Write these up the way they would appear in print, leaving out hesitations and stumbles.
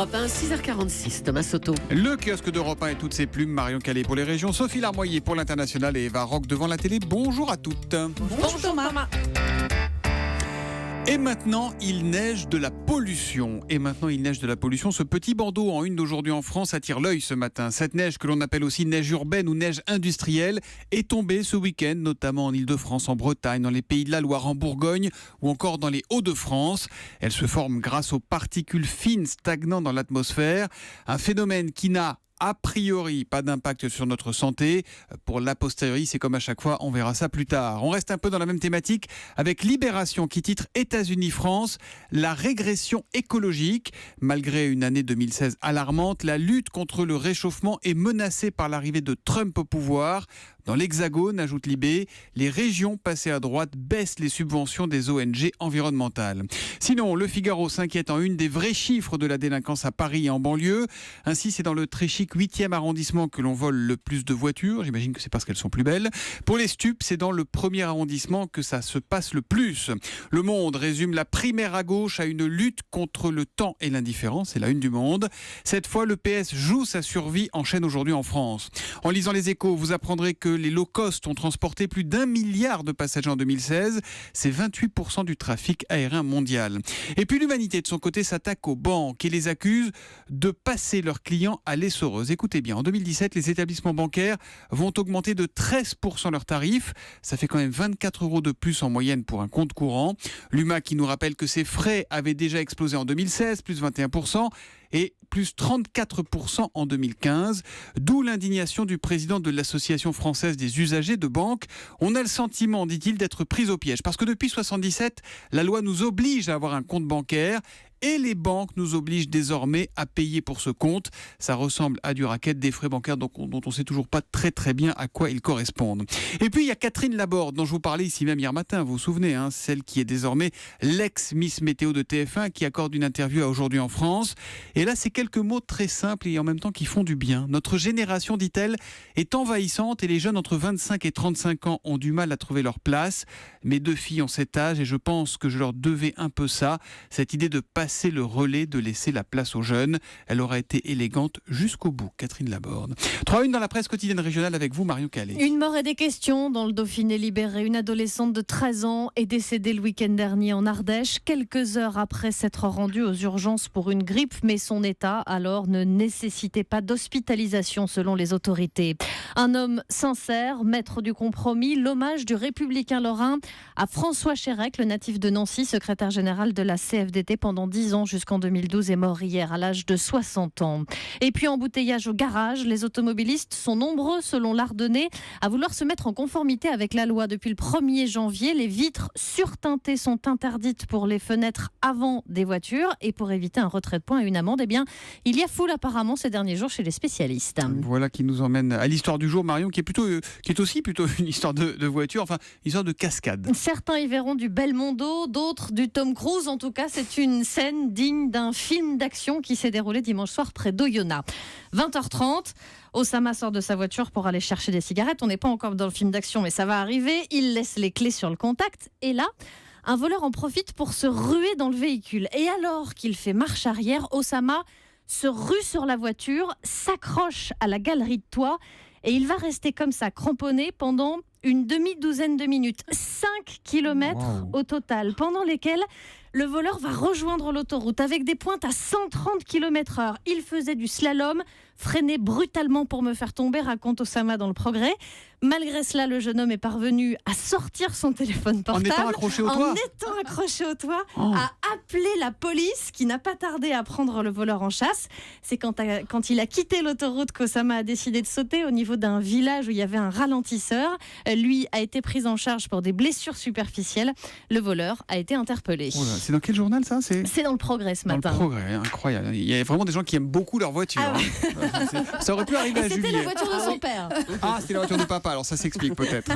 Europe 1, 6h46, Thomas Soto. Le kiosque d'Europe 1 et toutes ses plumes, Marion Calais pour les régions, Sophie Larmoyer pour l'international et Eva Rock devant la télé. Bonjour à toutes. Bonjour Thomas. Et maintenant, il neige de la pollution. Ce petit bandeau en une d'aujourd'hui en France attire l'œil ce matin. Cette neige que l'on appelle aussi neige urbaine ou neige industrielle est tombée ce week-end, notamment en Ile-de-France, en Bretagne, dans les Pays de la Loire, en Bourgogne ou encore dans les Hauts-de-France. Elle se forme grâce aux particules fines stagnant dans l'atmosphère. Un phénomène qui n'a a priori, pas d'impact sur notre santé. Pour l'a posteriori, c'est comme à chaque fois, on verra ça plus tard. On reste un peu dans la même thématique avec Libération qui titre États-Unis-France, la régression écologique. Malgré une année 2016 alarmante, la lutte contre le réchauffement est menacée par l'arrivée de Trump au pouvoir. Dans l'Hexagone, ajoute Libé, les régions passées à droite baissent les subventions des ONG environnementales. Sinon, Le Figaro s'inquiète en une des vrais chiffres de la délinquance à Paris et en banlieue. Ainsi, c'est dans le très chic 8e arrondissement que l'on vole le plus de voitures. J'imagine que c'est parce qu'elles sont plus belles. Pour les stupes, c'est dans le 1er arrondissement que ça se passe le plus. Le Monde résume la primaire à gauche à une lutte contre le temps et l'indifférence. C'est la une du Monde. Cette fois, le PS joue sa survie, enchaîne aujourd'hui en France. En lisant les Échos, vous apprendrez que les low cost ont transporté plus d'1 milliard de passagers en 2016. C'est 28% du trafic aérien mondial. Et puis l'Humanité, de son côté, s'attaque aux banques et les accuse de passer leurs clients à l'essoreuse. Écoutez bien, en 2017, les établissements bancaires vont augmenter de 13% leurs tarifs. Ça fait quand même 24 € de plus en moyenne pour un compte courant. L'UMA qui nous rappelle que ses frais avaient déjà explosé en 2016, plus 21%, et plus 34% en 2015. D'où l'indignation du président de l'Association française des usagers de banque. On a le sentiment, dit-il, d'être pris au piège. Parce que depuis 1977, la loi nous oblige à avoir un compte bancaire. Et les banques nous obligent désormais à payer pour ce compte. Ça ressemble à du racket, des frais bancaires dont on ne sait toujours pas très bien à quoi ils correspondent. Et puis il y a Catherine Laborde dont je vous parlais ici même hier matin, vous vous souvenez, celle qui est désormais l'ex-Miss Météo de TF1 qui accorde une interview à Aujourd'hui en France. Et là c'est quelques mots très simples et en même temps qui font du bien. Notre génération, dit-elle, est envahissante et les jeunes entre 25 et 35 ans ont du mal à trouver leur place. Mes 2 filles ont cet âge et je pense que je leur devais un peu ça, cette idée de passer le relais, de laisser la place aux jeunes. Elle aura été élégante jusqu'au bout, Catherine Laborde. 3-1 dans la presse quotidienne régionale avec vous, Marion Calais. Une mort et des questions dans le Dauphiné libéré. Une adolescente de 13 ans est décédée le week-end dernier en Ardèche, quelques heures après s'être rendue aux urgences pour une grippe, mais son état alors ne nécessitait pas d'hospitalisation selon les autorités. Un homme sincère, maître du compromis, l'hommage du républicain lorrain à François Chérec, le natif de Nancy, secrétaire général de la CFDT pendant 10 ans jusqu'en 2012, est mort hier à l'âge de 60 ans. Et puis embouteillage au garage, les automobilistes sont nombreux selon l'Ardennais à vouloir se mettre en conformité avec la loi. Depuis le 1er janvier, les vitres surteintées sont interdites pour les fenêtres avant des voitures et pour éviter un retrait de points et une amende, il y a foule apparemment ces derniers jours chez les spécialistes. Voilà qui nous emmène à l'histoire du jour, Marion, qui est aussi plutôt une histoire de voiture, enfin une histoire de cascade. Certains y verront du Belmondo, d'autres du Tom Cruise. En tout cas, c'est une scène digne d'un film d'action qui s'est déroulé dimanche soir près d'Oyonnax. 20h30, Osama sort de sa voiture pour aller chercher des cigarettes. On n'est pas encore dans le film d'action, mais ça va arriver. Il laisse les clés sur le contact. Et là, un voleur en profite pour se ruer dans le véhicule. Et alors qu'il fait marche arrière, Osama se rue sur la voiture, s'accroche à la galerie de toit et il va rester comme ça, cramponné pendant une demi-douzaine de minutes. 5 kilomètres au total, pendant lesquels le voleur va rejoindre l'autoroute avec des pointes à 130 km/h. Il faisait du slalom, freinait brutalement pour me faire tomber, raconte Osama dans Le Progrès. Malgré cela, le jeune homme est parvenu à sortir son téléphone portable. En étant accroché au toit, à appeler la police qui n'a pas tardé à prendre le voleur en chasse. C'est quand il a quitté l'autoroute qu'Osama a décidé de sauter au niveau d'un village où il y avait un ralentisseur. Lui a été pris en charge pour des blessures superficielles. Le voleur a été interpellé. Oh là, c'est dans quel journal ça ? C'est dans Le Progrès ce matin. Dans Le Progrès, incroyable. Il y a vraiment des gens qui aiment beaucoup leur voiture. Ça aurait pu arriver à C'était Julie. la voiture de son père. Ah, c'était la voiture de papa, alors ça s'explique peut-être.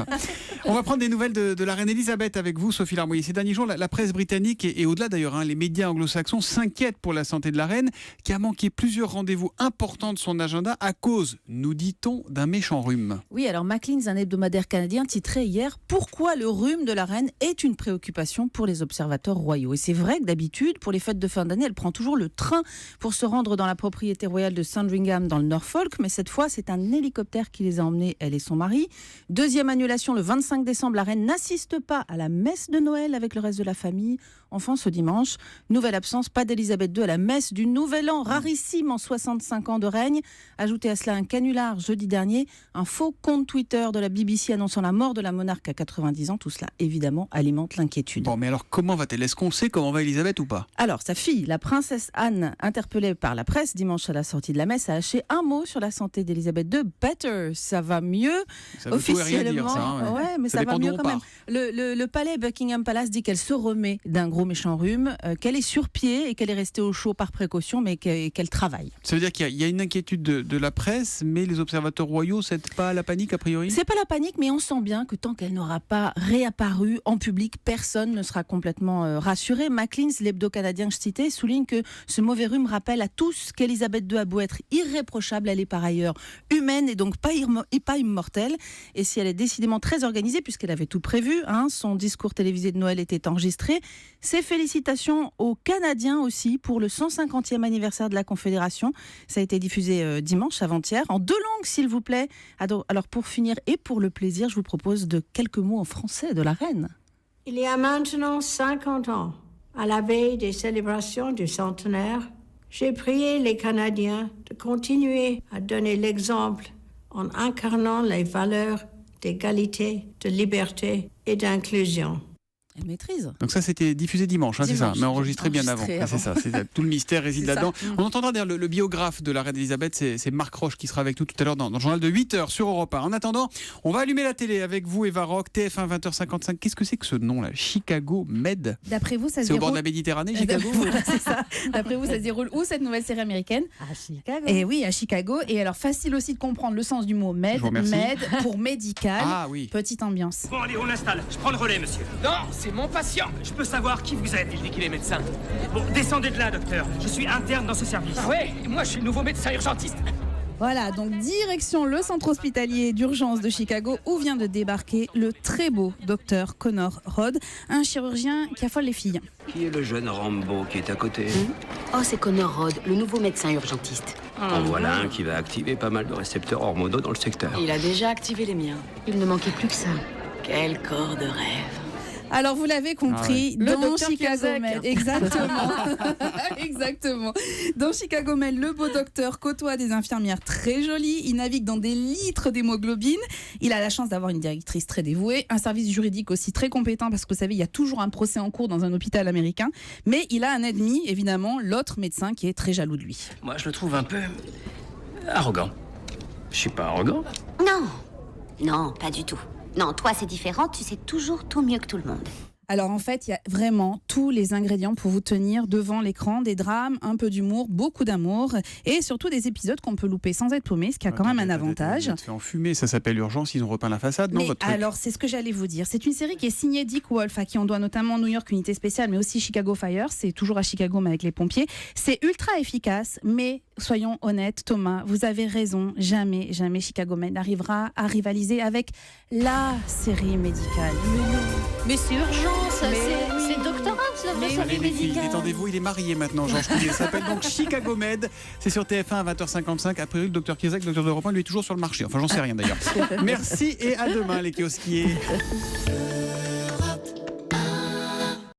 On va prendre des nouvelles de la reine Elisabeth avec vous, Sophie Larmoyer. Ces derniers jours, la presse britannique et au-delà d'ailleurs, les médias anglo-saxons s'inquiètent pour la santé de la reine, qui a manqué plusieurs rendez-vous importants de son agenda à cause, nous dit-on, d'un méchant rhume. Oui, alors Maclean's, un hebdomadaire canadien, titrait hier « Pourquoi le rhume de la reine est une préoccupation pour les observateurs royaux ». Et c'est vrai que d'habitude, pour les fêtes de fin d'année, elle prend toujours le train pour se rendre dans la propriété royale de Sandringham dans le Norfolk, mais cette fois, c'est un hélicoptère qui les a emmenés, elle et son mari. Deuxième annulation, le 25 décembre, la reine n'assiste pas à la messe de Noël avec le reste de la famille. Enfin, ce dimanche, nouvelle absence, pas d'Elisabeth II à la messe du Nouvel An, rarissime en 65 ans de règne. Ajoutez à cela un canular jeudi dernier, un faux compte Twitter de la BBC annonçant la mort de la monarque à 90 ans. Tout cela, évidemment, alimente l'inquiétude. Bon, mais alors comment va-t-elle? Est-ce qu'on sait comment va Elisabeth ou pas? Alors, sa fille, la princesse Anne, interpellée par la presse dimanche à la sortie de la messe, a haché un mot sur la santé d'Elisabeth II. Better, ça va mieux. Ça veut tout et rien dire, ça. Officiellement, ouais, mais ça va dépend d'où mieux on quand même. part. Le palais Buckingham Palace dit qu'elle se remet d'un gros méchant rhume, qu'elle est sur pied et qu'elle est restée au chaud par précaution, mais qu'elle travaille. Ça veut dire qu'il y a une inquiétude de la presse, mais les observateurs royaux cèdent pas à la panique a priori? C'est pas la panique, mais on sent bien que tant qu'elle n'aura pas réapparu en public, personne ne sera complètement rassuré. Maclean's, l'hebdo canadien que je citais, souligne que ce mauvais rhume rappelle à tous qu'Elisabeth II a beau être irréprochable, elle est par ailleurs humaine et donc pas immortelle. Et si elle est décidément très organisée, puisqu'elle avait tout prévu, son discours télévisé de Noël était enregistré, ses félicitations aux Canadiens aussi pour le 150e anniversaire de la Confédération. Ça a été diffusé dimanche, avant-hier, en 2 langues s'il vous plaît. Alors pour finir et pour le plaisir, je vous propose quelques mots en français de la reine. Il y a maintenant 50 ans, à la veille des célébrations du centenaire, j'ai prié les Canadiens de continuer à donner l'exemple en incarnant les valeurs d'égalité, de liberté et d'inclusion. Elle maîtrise. Donc ça, c'était diffusé dimanche, c'est ça, mais enregistré bien avant. Enregistré C'est ça, tout le mystère réside C'est là-dedans. ça. On entendra d'ailleurs le biographe de la reine Elisabeth, c'est Marc Roche qui sera avec nous tout à l'heure dans le journal de 8h sur Europe 1. En attendant, on va allumer la télé avec vous, Eva Rock, TF1 20h55. Qu'est-ce que c'est que ce nom-là? Chicago Med. D'après vous, ça se C'est au bord de la déroule... Méditerranée, Chicago? Voilà, c'est ça. D'après vous, ça se déroule où cette nouvelle série américaine? À Chicago. Et oui, à Chicago. Et alors, facile aussi de comprendre le sens du mot med. Je vous remercie. Med pour médical. Ah oui. Petite ambiance. Bon, allez, on installe. Je prends le relais, monsieur. Non, c'est mon patient. Je peux savoir qui vous êtes? Il dit qu'il est médecin. Bon, descendez de là, docteur. Je suis interne dans ce service. Ah ouais, moi je suis le nouveau médecin urgentiste. Voilà, donc direction le centre hospitalier d'urgence de Chicago où vient de débarquer le très beau docteur Connor Rhodes, un chirurgien qui affole les filles. Qui est le jeune Rambo qui est à côté? Oh, c'est Connor Rhodes, le nouveau médecin urgentiste. En voilà un qui va activer pas mal de récepteurs hormonaux dans le secteur. Il a déjà activé les miens. Il ne manquait plus que ça. Quel corps de rêve. Alors vous l'avez compris, Le dans docteur Chicago Kazek. Med, exactement, exactement. Dans Chicago Med, le beau docteur côtoie des infirmières très jolies. Il navigue dans des litres d'hémoglobine. Il a la chance d'avoir une directrice très dévouée, un service juridique aussi très compétent parce que vous savez, il y a toujours un procès en cours dans un hôpital américain. Mais il a un ennemi, évidemment, l'autre médecin qui est très jaloux de lui. Moi je le trouve un peu arrogant. Je suis pas arrogant. Non, pas du tout. Non, toi c'est différent, tu sais toujours tout mieux que tout le monde. Alors en fait, il y a vraiment tous les ingrédients pour vous tenir devant l'écran, des drames, un peu d'humour, beaucoup d'amour et surtout des épisodes qu'on peut louper sans être paumé, ce qui a quand même un avantage. Ça fait en fumée, ça s'appelle Urgence, ils ont repeint la façade, non, Mais votre truc? alors, c'est ce que j'allais vous dire. C'est une série qui est signée Dick Wolf, à qui on doit notamment New York Unité Spéciale, mais aussi Chicago Fire. C'est toujours à Chicago, mais avec les pompiers. C'est ultra efficace, mais soyons honnêtes, Thomas, vous avez raison. Jamais Chicago Med n'arrivera à rivaliser avec la série médicale. Mais c'est urgence, Mais c'est doctorat, c'est la vraie série Allez les filles, médicale. détendez-vous, il est marié maintenant, Georges Coulier. Ça s'appelle donc Chicago Med. C'est sur TF1 à 20h55. A priori, le docteur Kiesak, le docteur d'Europe 1, lui est toujours sur le marché. Enfin, j'en sais rien d'ailleurs. Merci et à demain, les kiosquiers.